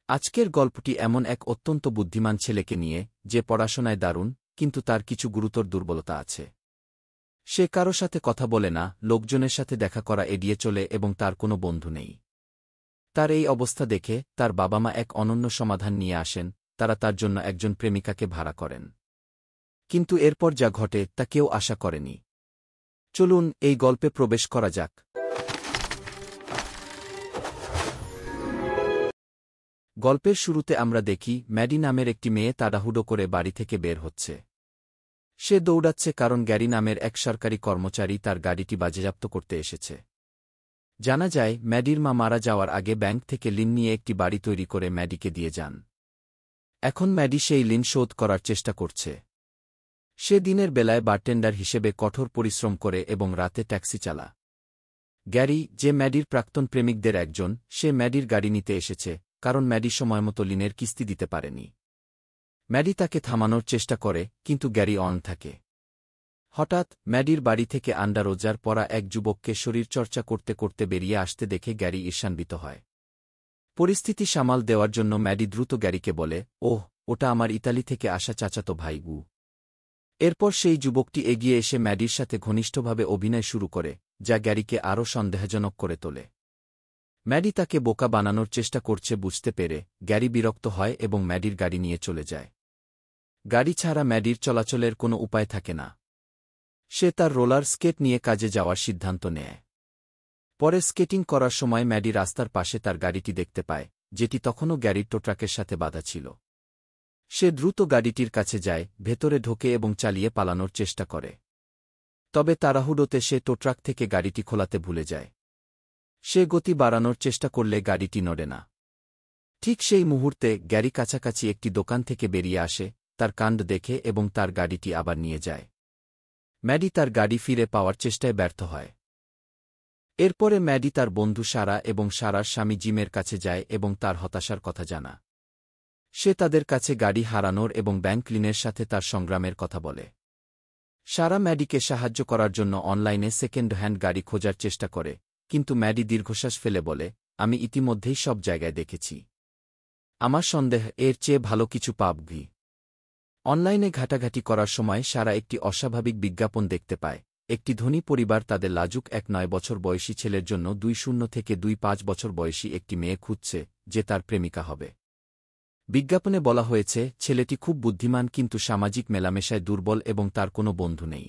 আজকের গল্পটি এমন এক অত্যন্ত বুদ্ধিমান ছেলেকে নিয়ে, যে পড়াশোনায় দারুণ, কিন্তু তার কিছু গুরুতর দুর্বলতা আছে। সে কারো সাথে কথা বলে না, লোকজনের সাথে দেখা করা এড়িয়ে চলে এবং তার কোনো বন্ধু নেই। তার এই অবস্থা দেখে তার বাবা-মা এক অনন্য সমাধান নিয়ে আসেন, তারা তার জন্য একজন প্রেমিকাকে ভাড়া করেন। কিন্তু এরপর যা ঘটে তা কেউ আশা করেনি। চলুন এই গল্পে প্রবেশ করা যাক। গল্পের শুরুতে আমরা দেখি ম্যাডি নামের একটি মেয়ে তাড়াহুড়ো করে বাড়ি থেকে বের হচ্ছে। সে দৌড়াচ্ছে কারণ গ্যারি নামের এক সরকারি কর্মচারী তার গাড়িটি বাজেয়াপ্ত করতে এসেছে। জানা যায় ম্যাডির মা মারা যাওয়ার আগে ব্যাংক থেকে ঋণ নিয়ে একটি বাড়ি তৈরি করে ম্যাডিকে দিয়ে যান। এখন ম্যাডি সেই ঋণ শোধ করার চেষ্টা করছে। সে দিনের বেলায় বারটেন্ডার হিসেবে কঠোর পরিশ্রম করে এবং রাতে ট্যাক্সি চালা। গ্যারি, যে ম্যাডির প্রাক্তন প্রেমিকদের একজন, সে ম্যাডির গাড়ি নিতে এসেছে, কারণ ম্যাডি সময়মতো ঋণের কিস্তি দিতে পারেনি। ম্যাডি তাকে থামানোর চেষ্টা করে, কিন্তু গ্যারি অন থাকে। হঠাৎ ম্যাডির বাড়ি থেকে আন্ডারোজার পরা এক যুবককে শরীরচর্চা করতে করতে বেরিয়ে আসতে দেখে গ্যারি ঈর্ষান্বিত হয়। পরিস্থিতি সামাল দেওয়ার জন্য ম্যাডি দ্রুত গ্যারিকে বলে, ওহ, ওটা আমার ইতালি থেকে আসা চাচাতো ভাই গু। এরপর সেই যুবকটি এগিয়ে এসে ম্যাডির সাথে ঘনিষ্ঠভাবে অভিনয় শুরু করে, যা গ্যারিকে আরও সন্দেহজনক করে তোলে। ম্যাডি তাকে বোকা বানানোর চেষ্টা করছে বুঝতে পেরে গ্যারি বিরক্ত হয় এবং ম্যাডির গাড়ি নিয়ে চলে যায়। গাড়ি ছাড়া ম্যাডির চলাচলের কোনো উপায় থাকে না। সে তার রোলার স্কেট নিয়ে কাজে যাওয়ার সিদ্ধান্ত নেয়। পরে স্কেটিং করার সময় ম্যাডি রাস্তার পাশে তার গাড়িটি দেখতে পায়, যেটি তখনও গ্যারির টোট্রাকের সাথে বাঁধা ছিল। সে দ্রুত গাড়িটির কাছে যায়, ভেতরে ঢোকে এবং চালিয়ে পালানোর চেষ্টা করে। তবে তাড়াহুড়োতে সে টোট্রাক থেকে গাড়িটি খোলাতে ভুলে যায়। সে গতি বাড়ানোর চেষ্টা করলে গাড়িটি নড়ে না। ঠিক সেই মুহূর্তে গ্যারি কাছাকাছি একটি দোকান থেকে বেরিয়ে আসে, তার কাণ্ড দেখে এবং তার গাড়িটি আবার নিয়ে যায়। ম্যাডি তার গাড়ি ফিরে পাওয়ার চেষ্টায় ব্যর্থ হয়। এরপরে ম্যাডি তার বন্ধু সারা এবং সারার স্বামী জিমের কাছে যায় এবং তার হতাশার কথা জানা। সে তাদের কাছে গাড়ি হারানোর এবং ব্যাংক ঋণের সাথে তার সংগ্রামের কথা বলে। সারা ম্যাডিকে সাহায্য করার জন্য অনলাইনে সেকেন্ড হ্যান্ড গাড়ি খোঁজার চেষ্টা করে, কিন্তু ম্যাডি দীর্ঘশ্বাস ফেলে বলে, আমি ইতিমধ্যেই সব জায়গায় দেখেছি। আমার সন্দেহ এর চেয়ে ভালো কিছু পাবি। অনলাইনে ঘাটাঘাটি করার সময় সারা একটি অস্বাভাবিক বিজ্ঞাপন দেখতে পায়। একটি ধনী পরিবার তাদের লাজুক এক 9 বছর বয়সী ছেলের জন্য 20 থেকে 25 বছর বয়সী একটি মেয়ে খুঁজছে, যে তার প্রেমিকা হবে। বিজ্ঞাপনে বলা হয়েছে ছেলেটি খুব বুদ্ধিমান কিন্তু সামাজিক মেলামেশায় দুর্বল এবং তার কোনো বন্ধু নেই।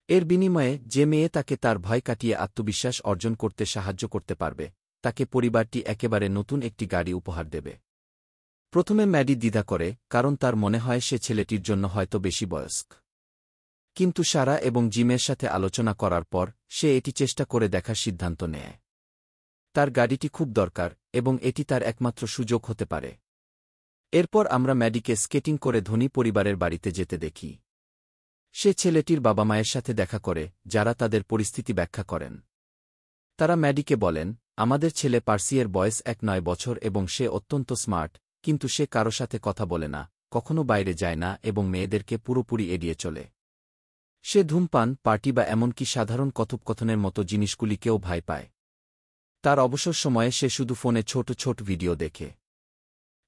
এর বিনিময়ে যে মেয়ে তাকে তার ভয় কাটিয়ে আত্মবিশ্বাস অর্জন করতে সাহায্য করতে পারবে, তাকে পরিবারটি একেবারে নতুন একটি গাড়ি উপহার দেবে। প্রথমে ম্যাডি দ্বিধা করে, কারণ তার মনে হয় সে ছেলেটির জন্য হয়তো বেশি বয়স্ক। কিন্তু সারা এবং জিমের সাথে আলোচনা করার পর সে এটি চেষ্টা করে দেখার সিদ্ধান্ত নেয়। তার গাড়িটি খুব দরকার এবং এটি তার একমাত্র সুযোগ হতে পারে। এরপর আমরা ম্যাডিকে স্কেটিং করে ধনী পরিবারের বাড়িতে যেতে দেখি। সে ছেলেটির বাবা মায়ের সাথে দেখা করে, যারা তাদের পরিস্থিতি ব্যাখ্যা করেন। তারা ম্যাডিকে বলেন, আমাদের ছেলে পার্সিয়ের বয়স 9 বছর এবং সে অত্যন্ত স্মার্ট, কিন্তু সে কারো সাথে কথা বলে না, কখনো বাইরে যায় না এবং মেয়েদেরকে পুরোপুরি এড়িয়ে চলে। সে ধূমপান, পার্টি বা এমনকি সাধারণ কথোপকথনের মতো জিনিসগুলিকেও ভয় পায়। তার অবসর সময়ে সে শুধু ফোনে ছোট ছোট ভিডিও দেখে।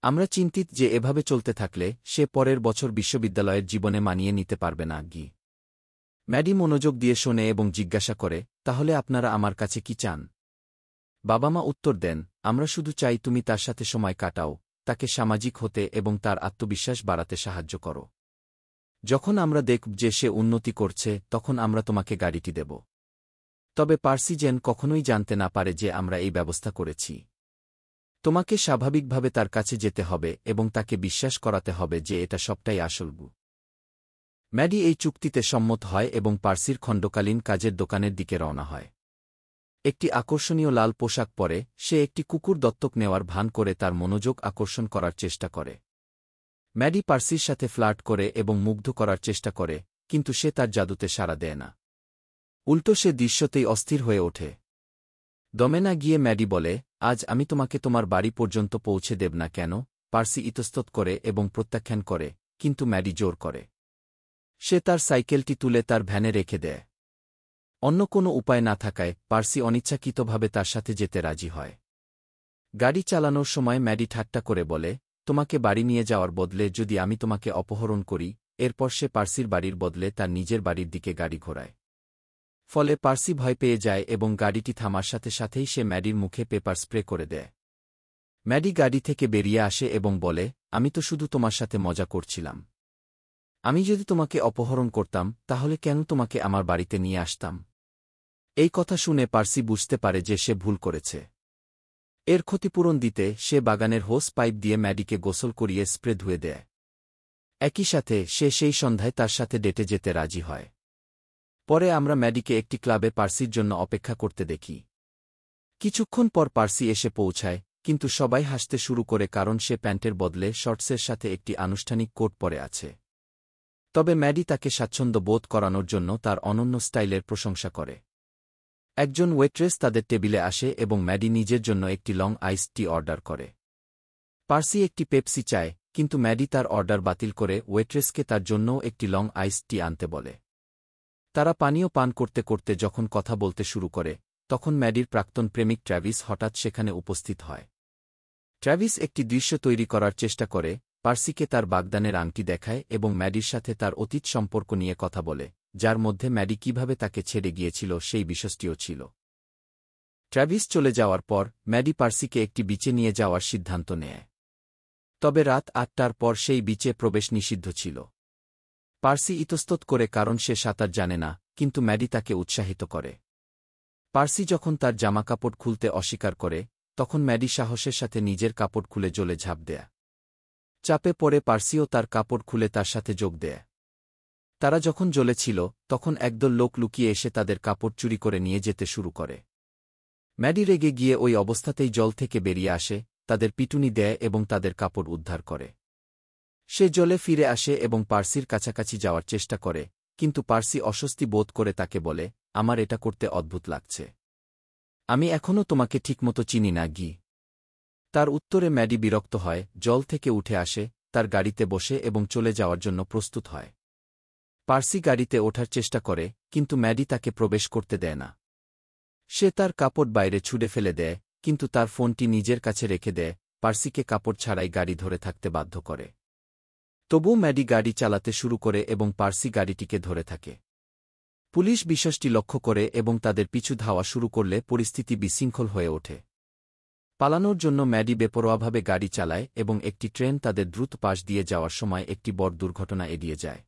আমরা চিন্তিত যে এভাবে চলতে থাকলে সে পরের বছর বিশ্ববিদ্যালয়ের জীবনে মানিয়ে নিতে পারবে না। ম্যাডি মনোযোগ দিয়ে শোনে এবং জিজ্ঞাসা করে, তাহলে আপনারা আমার কাছে কি চান? বাবা মা উত্তর দেন, আমরা শুধু চাই তুমি তার সাথে সময় কাটাও, তাকে সামাজিক হতে এবং তার আত্মবিশ্বাস বাড়াতে সাহায্য করো। যখন আমরা দেখব যে সে উন্নতি করছে, তখন আমরা তোমাকে গাড়িটি দেব। তবে পার্সি যেন কখনোই জানতে না পারে যে আমরা এই ব্যবস্থা করেছি। তোমাকে স্বাভাবিকভাবে তার কাছে যেতে হবে এবং তাকে বিশ্বাস করাতে হবে যে এটা সবটাই আসল। ম্যাডি এই চুক্তিতে সম্মত হয় এবং পার্সির খণ্ডকালীন কাজের দোকানের দিকে রওনা হয়। একটি আকর্ষণীয় লাল পোশাক পরে সে একটি কুকুর দত্তক নেওয়ার ভান করে তার মনোযোগ আকর্ষণ করার চেষ্টা করে। ম্যাডি পার্সির সাথে ফ্লার্ট করে এবং মুগ্ধ করার চেষ্টা করে, কিন্তু সে তার জাদুতে সাড়া দেয় না। উল্টো সে দৃশ্যতেই অস্থির হয়ে ওঠে। দমে না গিয়ে ম্যাডি বলে, আজ আমি তোমাকে তোমার বাড়ি পর্যন্ত পৌঁছে দেব না কেন? পার্সি ইতস্তত করে এবং প্রত্যাখ্যান করে, কিন্তু ম্যাডি জোর করে। সে তার সাইকেলটি তুলে তার ভ্যানে রেখে দেয়। অন্য কোনো উপায় না থাকায় পার্সি অনিচ্ছাকৃতভাবে তার সাথে যেতে রাজি হয়। গাড়ি চালানোর সময় ম্যাডি ঠাট্টা করে বলে, তোমাকে বাড়ি নিয়ে যাওয়ার বদলে যদি আমি তোমাকে অপহরণ করি। এরপর সে পার্সির বাড়ির বদলে তার নিজের বাড়ির দিকে গাড়ি ঘোরায়। ফলে পার্সি ভয় পেয়ে যায় এবং গাড়িটি থামার সাথে সাথেই সে ম্যাডির মুখে পেপার স্প্রে করে দেয়। ম্যাডি গাড়ি থেকে বেরিয়ে আসে এবং বলে, আমি তো শুধু তোমার সাথে মজা করছিলাম। আমি যদি তোমাকে অপহরণ করতাম তাহলে কেন তোমাকে আমার বাড়িতে নিয়ে আসতাম? এই কথা শুনে পার্সি বুঝতে পারে যে সে ভুল করেছে। এর ক্ষতিপূরণ দিতে সে বাগানের হোস পাইপ দিয়ে ম্যাডিকে গোসল করিয়ে স্প্রে ধুয়ে দেয়। একই সাথে সে সেই সন্ধ্যায় তার সাথে ডেটে যেতে রাজি হয়। পরে আমরা ম্যাডিকে একটি ক্লাবে পার্সির জন্য অপেক্ষা করতে দেখি। কিছুক্ষণ পর পার্সি এসে পৌঁছায়, কিন্তু সবাই হাসতে শুরু করে কারণ সে প্যান্টের বদলে শর্টসের সাথে একটি আনুষ্ঠানিক কোট পরে আছে। তবে ম্যাডি তাকে স্বাচ্ছন্দ্য বোধ করানোর জন্য তার অনন্য স্টাইলের প্রশংসা করে। একজন ওয়েট্রেস তাদের টেবিলে আসে এবং ম্যাডি নিজের জন্য একটি লং আইসড টি অর্ডার করে। পার্সি একটি পেপসি চায়, কিন্তু ম্যাডি তার অর্ডার বাতিল করে ওয়েট্রেসকে তার জন্যও একটি লং আইসড টি আনতে বলে। তারা পানীয় পান করতে করতে যখন কথা বলতে শুরু করে, তখন ম্যাডির প্রাক্তন প্রেমিক ট্র্যাভিস হঠাৎ সেখানে উপস্থিত হয়। ট্র্যাভিস একটি দৃশ্য তৈরি করার চেষ্টা করে, পার্সিকে তার বাগদানের আংটি দেখায় এবং ম্যাডির সাথে তার অতীত সম্পর্ক নিয়ে কথা বলে, যার মধ্যে ম্যাডি কিভাবে তাকে ছেড়ে গিয়েছিল সেই বিষয়টিও ছিল। ট্র্যাভিস চলে যাওয়ার পর ম্যাডি পার্সিকে একটি বিচে নিয়ে যাওয়ার সিদ্ধান্ত নেয়। তবে রাত ৮টার পর সেই বিচে প্রবেশ নিষিদ্ধ ছিল। পার্সি ইতস্তত করে কারণ সে সাঁতার জানে না, কিন্তু ম্যাডি তাকে উৎসাহিত করে। পার্সি যখন তার জামাকাপড় খুলতে অস্বীকার করে, তখন ম্যাডি সাহসের সাথে নিজের কাপড় খুলে জলে ঝাঁপ দেয়। চাপে পড়ে পার্সিও তার কাপড় খুলে তার সাথে যোগ দেয়। তারা যখন জলে ছিল, তখন একদল লোক লুকিয়ে এসে তাদের কাপড় চুরি করে নিয়ে যেতে শুরু করে। ম্যাডি রেগে গিয়ে ওই অবস্থাতেই জল থেকে বেরিয়ে আসে, তাদের পিটুনি দেয় এবং তাদের কাপড় উদ্ধার করে। সে জলে ফিরে আসে এবং পার্সির কাছাকাছি যাওয়ার চেষ্টা করে, কিন্তু পার্সি অস্বস্তি বোধ করে তাকে বলে, আমার এটা করতে অদ্ভুত লাগছে। আমি এখনও তোমাকে ঠিকমতো চিনি না গি। তার উত্তরে ম্যাডি বিরক্ত হয়, জল থেকে উঠে আসে, তার গাড়িতে বসে এবং চলে যাওয়ার জন্য প্রস্তুত হয়। পার্সি গাড়িতে ওঠার চেষ্টা করে, কিন্তু ম্যাডি তাকে প্রবেশ করতে দেয় না। সে তার কাপড় বাইরে ছুঁড়ে ফেলে দেয়, কিন্তু তার ফোনটি নিজের কাছে রেখে দেয়, পার্সিকে কাপড় ছাড়াই গাড়ি ধরে থাকতে বাধ্য করে। তবুও ম্যাডি গাড়ি চালাতে শুরু করে এবং পার্সি গাড়িটিকে ধরে থাকে। পুলিশ বিষয়টি লক্ষ্য করে এবং তাদের পিছু ধাওয়া শুরু করলে পরিস্থিতি বিশৃঙ্খল হয়ে ওঠে। পালানোর জন্য ম্যাডি বেপরোয়াভাবে গাড়ি চালায় এবং একটি ট্রেন তাদের দ্রুত পাশ দিয়ে যাওয়ার সময় একটি বড় দুর্ঘটনা এড়িয়ে যায়।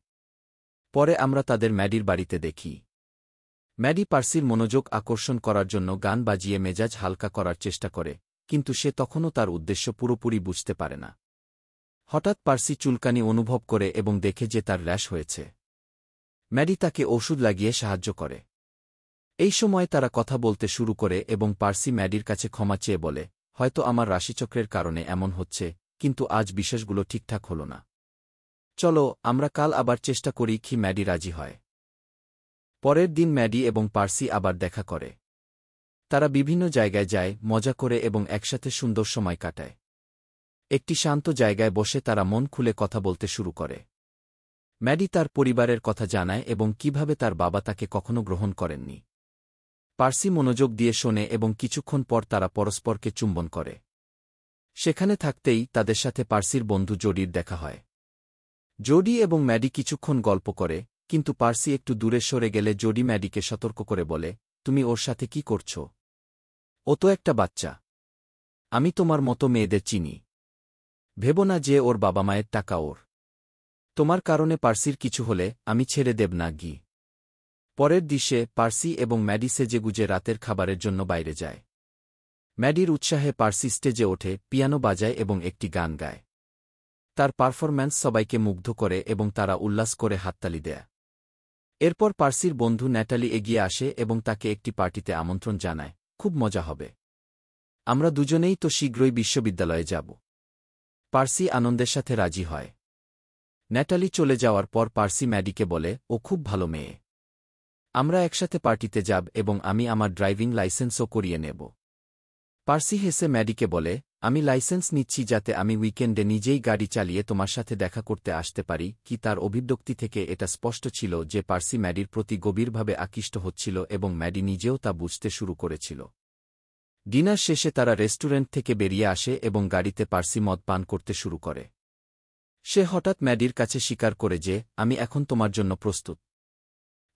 পরে আমরা তাদের ম্যাডির বাড়িতে দেখি। ম্যাডি পার্সির মনোযোগ আকর্ষণ করার জন্য গান বাজিয়ে মেজাজ হালকা করার চেষ্টা করে, কিন্তু সে তখনও তার উদ্দেশ্য পুরোপুরি বুঝতে পারে না। হঠাৎ পার্সি চুলকানি অনুভব করে এবং দেখে যে তার র্যাশ হয়েছে। ম্যাডি তাকে ওষুধ লাগিয়ে সাহায্য করে। এই সময় তারা কথা বলতে শুরু করে এবং পার্সি ম্যাডির কাছে ক্ষমা চেয়ে বলে, হয়তো আমার রাশিচক্রের কারণে এমন হচ্ছে, কিন্তু আজ বিষয়গুলো ঠিকঠাক হল না। চলো আমরা কাল আবার চেষ্টা করি। কি ম্যাডি রাজি হয়। পরের দিন ম্যাডি এবং পার্সি আবার দেখা করে। তারা বিভিন্ন জায়গায় যায়, মজা করে এবং একসাথে সুন্দর সময় কাটায়। একটি শান্ত জায়গায় বসে তারা মন খুলে কথা বলতে শুরু করে। ম্যাডি তার পরিবারের কথা জানায় এবং কিভাবে তার বাবা তাকে কখনো গ্রহণ করেননি। পার্সি মনোযোগ দিয়ে শোনে এবং কিছুক্ষণ পর তারা পরস্পরকে চুম্বন করে। সেখানে থাকতেই তাদের সাথে পার্সির বন্ধু জোডির দেখা হয়। জোডি এবং ম্যাডি কিছুক্ষণ গল্প করে, কিন্তু পার্সি একটু দূরে সরে গেলে জোডি ম্যাডিকে সতর্ক করে বলে, তুমি ওর সাথে কি করছ? ও তো একটা বাচ্চা। আমি তোমার মতো মেয়েদের চিনি। ভেবো না যে ওর বাবা মায়ের টাকা ওর। তোমার কারণে পার্সির কিছু হলে আমি ছেড়ে দেব না গি। পরের দৃশ্যে পার্সি এবং ম্যাডি সেজেগুজে রাতের খাবারের জন্য বাইরে যায়। ম্যাডির উৎসাহে পার্সি স্টেজে ওঠে, পিয়ানো বাজায় এবং একটি গান গায়। তার পারফরম্যান্স সবাইকে মুগ্ধ করে এবং তারা উল্লাস করে হাততালি দেয়। এরপর পার্সির বন্ধু ন্যাটালি এগিয়ে আসে এবং তাকে একটি পার্টিতে আমন্ত্রণ জানায়, খুব মজা হবে। আমরা দুজনেই তো শীঘ্রই বিশ্ববিদ্যালয়ে যাব। পার্সি আনন্দের সাথে রাজি হয়। ন্যাটালি চলে যাওয়ার পর পার্সি ম্যাডিকে বলে, ও খুব ভালো মেয়ে। আমরা একসাথে পার্টিতে যাব এবং আমি আমার ড্রাইভিং লাইসেন্সও করিয়ে নেব। পার্সি হেসে ম্যাডিকে বলে, আমি লাইসেন্স নিচ্ছি যাতে আমি উইকেন্ডে নিজেই গাড়ি চালিয়ে তোমার সাথে দেখা করতে আসতে পারি। কি তার অভিব্যক্তি থেকে এটা স্পষ্ট ছিল যে পার্সি ম্যাডির প্রতি গভীরভাবে আকৃষ্ট হচ্ছিল এবং ম্যাডি নিজেও তা বুঝতে শুরু করেছিল। ডিনার শেষে তারা রেস্টুরেন্ট থেকে বেরিয়ে আসে এবং গাড়িতে পার্সি মদ পান করতে শুরু করে। সে হঠাৎ ম্যাডির কাছে স্বীকার করে যে, আমি এখন তোমার জন্য প্রস্তুত।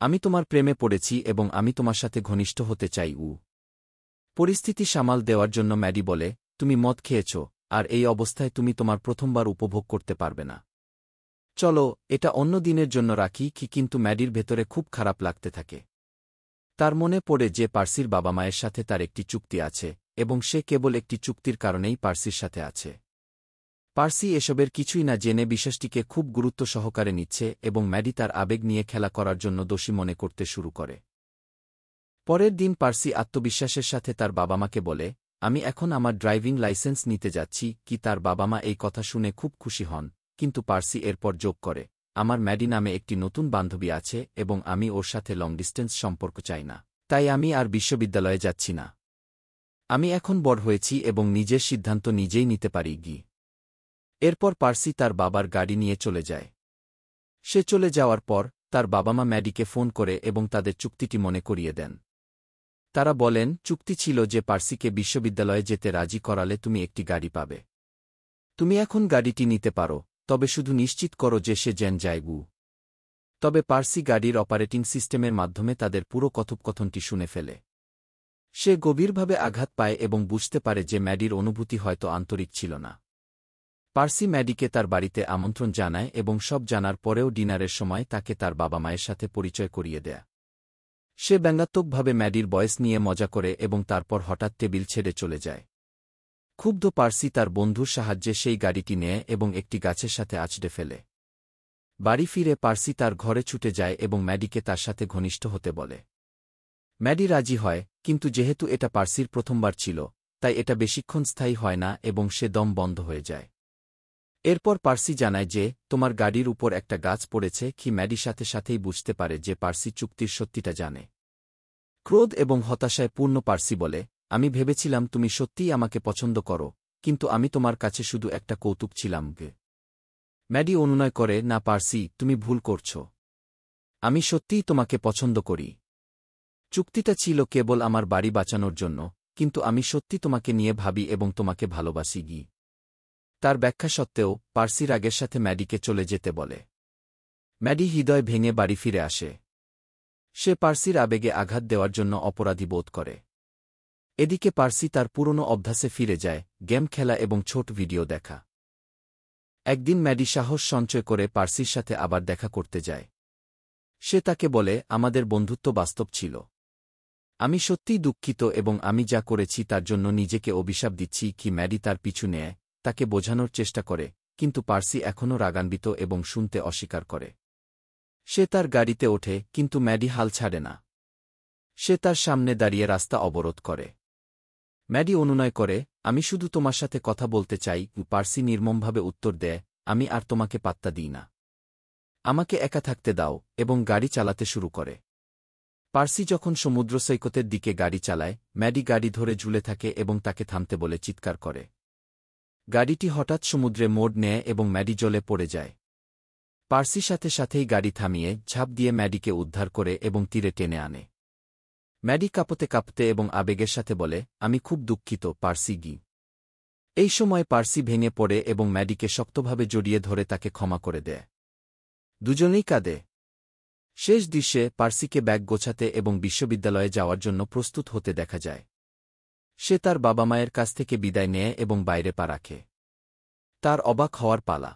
আমি তোমার প্রেমে পড়েছি এবং আমি তোমার সাথে ঘনিষ্ঠ হতে চাই। পরিস্থিতি সামাল দেওয়ার জন্য ম্যাডি বলে, তুমি মদ খেয়েছ, আর এই অবস্থায় তুমি তোমার প্রথমবার উপভোগ করতে পারবে না। চলো, এটা অন্য দিনের জন্য রাখি কি। কিন্তু ম্যাডির ভেতরে খুব খারাপ লাগতে থাকে। তার মনে পড়ে যে পার্সির বাবা মায়ের সাথে তার একটি চুক্তি আছে, এবং সে কেবল একটি চুক্তির কারণেই পার্সির সাথে আছে। পার্সি এসবের কিছুই না জেনে বিশ্বাসটিকে খুব গুরুত্ব সহকারে নিচ্ছে এবং ম্যাডি তার আবেগ নিয়ে খেলা করার জন্য দোষী মনে করতে শুরু করে। পরের দিন পার্সি আত্মবিশ্বাসের সাথে তার বাবা মাকে বলে, আমি এখন আমার ড্রাইভিং লাইসেন্স নিতে যাচ্ছি কি। তার বাবা মা এই কথা শুনে খুব খুশি হন, কিন্তু পার্সি এরপর যোগ করে, আমার ম্যাডি নামে একটি নতুন বান্ধবী আছে এবং আমি ওর সাথে লং ডিস্টেন্স সম্পর্ক চাই না, তাই আমি আর বিশ্ববিদ্যালয়ে যাচ্ছি না। আমি এখন বড় হয়েছি এবং নিজের সিদ্ধান্ত নিজেই নিতে পারি। এরপর পার্সি তার বাবার গাড়ি নিয়ে চলে যায়। সে চলে যাওয়ার পর তার বাবা মা ম্যাডিকে ফোন করে এবং তাদের চুক্তিটি মনে করিয়ে দেন। তারা বলেন, চুক্তি ছিল যে পার্সিকে বিশ্ববিদ্যালয়ে যেতে রাজি করালে তুমি একটি গাড়ি পাবে। তুমি এখন গাড়িটি নিতে পারো, তবে শুধু নিশ্চিত করো যে সে যেন যায়। তবে পার্সি গাড়ির অপারেটিং সিস্টেমের মাধ্যমে তাদের পুরো কথোপকথনটি শুনে ফেলে। সে গভীরভাবে আঘাত পায় এবং বুঝতে পারে যে ম্যাডির অনুভূতি হয়তো আন্তরিক ছিল না। পার্সি ম্যাডিকে তার বাড়িতে আমন্ত্রণ জানায় এবং সব জানার পরেও ডিনারের সময় তাকে তার বাবা মায়ের সাথে পরিচয় করিয়ে দেয়। সে ব্যঙ্গাত্মকভাবে ম্যাডির বয়স নিয়ে মজা করে এবং তারপর হঠাৎ টেবিল ছেড়ে চলে যায়। ক্ষুব্ধ পার্সি তার বন্ধুর সাহায্যে সেই গাড়িটি নেয় এবং একটি গাছের সাথে আছড়ে ফেলে। বাড়ি ফিরে পার্সি তার ঘরে ছুটে যায় এবং ম্যাডিকে তার সাথে ঘনিষ্ঠ হতে বলে। ম্যাডি রাজি হয়, কিন্তু যেহেতু এটা পার্সির প্রথমবার ছিল, তাই এটা বেশিক্ষণ স্থায়ী হয় না এবং সে দম বন্ধ হয়ে যায়। এরপর পার্সি জানায় যে, তোমার গাড়ির উপর একটা গাছ পড়েছে কি। ম্যাডি সাথে সাথেই বুঝতে পারে যে পার্সি চুক্তির সত্যিটা জানে। ক্রোধ এবং হতাশায় পূর্ণ পার্সি বলে, আমি ভেবেছিলাম তুমি সত্যিই আমাকে পছন্দ করো, কিন্তু আমি তোমার কাছে শুধু একটা কৌতুক ছিলাম। ম্যাডি অনুনয় করে, না পার্সি, তুমি ভুল করছ। আমি সত্যিই তোমাকে পছন্দ করি। চুক্তিটা ছিল কেবল আমার বাড়ি বাঁচানোর জন্য, কিন্তু আমি সত্যি তোমাকে নিয়ে ভাবি এবং তোমাকে ভালোবাসি। তার ব্যাখ্যা সত্ত্বেও পার্সি রাগের সাথে ম্যাডিকে চলে যেতে বলে। ম্যাডি হৃদয় ভেঙে বাড়ি ফিরে আসে। সে পার্সির আবেগে আঘাত দেওয়ার জন্য অপরাধী বোধ করে। এদিকে পার্সি তার পুরনো অভ্যাসে ফিরে যায়, গেম খেলা এবং ছোট ভিডিও দেখা। একদিন ম্যাডি সাহস সঞ্চয় করে পার্সির সাথে আবার দেখা করতে যায়। সে তাকে বলে, আমাদের বন্ধুত্ব বাস্তব ছিল। আমি সত্যিই দুঃখিত এবং আমি যা করেছি তার জন্য নিজেকে অভিশাপ দিচ্ছি কি। ম্যাডি তার পিছু নেয়, তাকে বোঝানোর চেষ্টা করে, কিন্তু পার্সি এখনও রাগান্বিত এবং শুনতে অস্বীকার করে। সে তার গাড়িতে ওঠে, কিন্তু ম্যাডি হাল ছাড়ে না। সে তার সামনে দাঁড়িয়ে রাস্তা অবরোধ করে। ম্যাডি অনুনয় করে, আমি শুধু তোমার সাথে কথা বলতে চাই। পার্সি নির্মমভাবে উত্তর দেয়, আমি আর তোমাকে পাত্তা দিই না। আমাকে একা থাকতে দাও, এবং গাড়ি চালাতে শুরু করে। পার্সি যখন সমুদ্র সৈকতের দিকে গাড়ি চালায়, ম্যাডি গাড়ি ধরে ঝুলে থাকে এবং তাকে থামতে বলে চিৎকার করে। গাড়িটি হঠাৎ সমুদ্রে মোড় নেয় এবং ম্যাডি জলে পড়ে যায়। পার্সি সাথে সাথেই গাড়ি থামিয়ে ঝাঁপ দিয়ে ম্যাডিকে উদ্ধার করে এবং তীরে টেনে আনে। ম্যাডি কাঁপতে কাঁপতে এবং আবেগের সাথে বলে, আমি খুব দুঃখিত পার্সি। এই সময় পার্সি ভেঙে পড়ে এবং ম্যাডিকে শক্তভাবে জড়িয়ে ধরে তাকে ক্ষমা করে দেয়। দুজনেই কাঁদে। শেষ দৃশ্যে পার্সিকে ব্যাগ গোছাতে এবং বিশ্ববিদ্যালয়ে যাওয়ার জন্য প্রস্তুত হতে দেখা যায়। সে তার বাবা মায়ের কাছ থেকে বিদায় নেয় এবং বাইরে পা রাখে। তার অবাক হওয়ার পালা।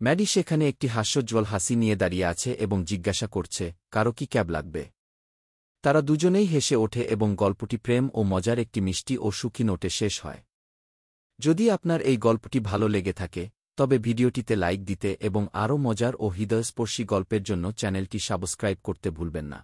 ম্যাডি সেখানে একটি হাস্যোজ্জ্বল হাসি নিয়ে দাঁড়িয়ে আছে এবং জিজ্ঞাসা করছে, কারো কি ক্যাব লাগবে। তারা দুজনেই হেসে ওঠে এবং গল্পটি প্রেম ও মজার একটি মিষ্টি ও সুখী নোটে শেষ হয়। যদি আপনার এই গল্পটি ভালো লেগে থাকে, তবে ভিডিওটিতে লাইক দিতে এবং আরও মজার ও হৃদয়স্পর্শী গল্পের জন্য চ্যানেলটি সাবস্ক্রাইব করতে ভুলবেন না।